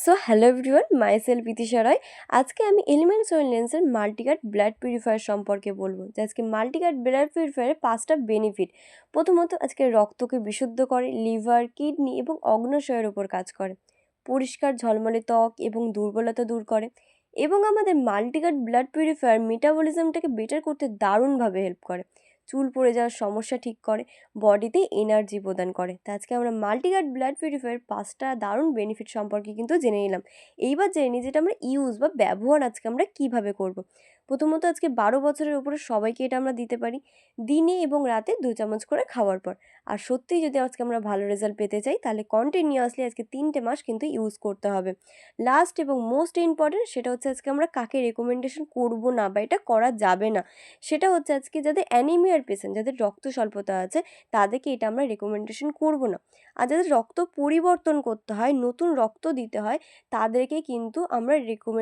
So hello everyone, myself Itisha Roy. আজকে আমি elements oil লেন্সের মাল্টিকাট ব্লাড পিউরিফায়ার সম্পর্কে বলবো। যে আজকে মাল্টিকাট ব্লাড পিউরিফায়ারের 5টা বেনিফিট। প্রথমত, আজকে রক্তকে বিশুদ্ধ করে, লিভার, কিডনি এবং অগ্ন্যাশয়ের উপর কাজ করে, পরিষ্কার ঝলমলে ত্বক এবং দুর্বলতা দূর করে, এবং আমাদের মাল্টিকাট ব্লাড পিউরিফায়ার মেটাবলিজমটাকে বেটার করতে দারুণভাবে হেল্প করে, চুল পড়ে যাওয়ার সমস্যা ঠিক করে, বডিতে এনার্জি প্রদান করে। তো আজকে আমরা মাল্টিকাট ব্লাড পিউরিফায়ার 5টা দারুণ বেনিফিট সম্পর্কে কিন্তু জেনে নিলাম। এইবার জেনে নিই যেটা আমরা ইউজ বা ব্যবহার আজকে আমরা কিভাবে করব। প্রথমত, আজকে 12 বছরের উপরে সবাইকে এটা আমরা দিতে পারি, দিনে এবং রাতে 2 চামচ করে খাওয়ার পর। আর সত্যিই যদি আজকে আমরা ভালো রেজাল্ট পেতে চাই, তাহলে কন্টিনিউয়াসলি আজকে 3টে মাস কিন্তু ইউজ করতে হবে। লাস্ট এবং মোস্ট ইম্পর্টেন্ট সেটা হচ্ছে আজকে আমরা কাকে রেকমেন্ডেশন করব না বা এটা করা যাবে না, সেটা হচ্ছে আজকে যাদের অ্যানিমিয়ার পেশেন্ট, যাদের রক্ত স্বল্পতা আছে, তাদেরকে এটা আমরা রেকমেন্ডেশন করব না। আর যাদের রক্ত পরিবর্তন করতে হয়, নতুন রক্ত দিতে হয়, তাদেরকে কিন্তু আমরা রেকমেন্ড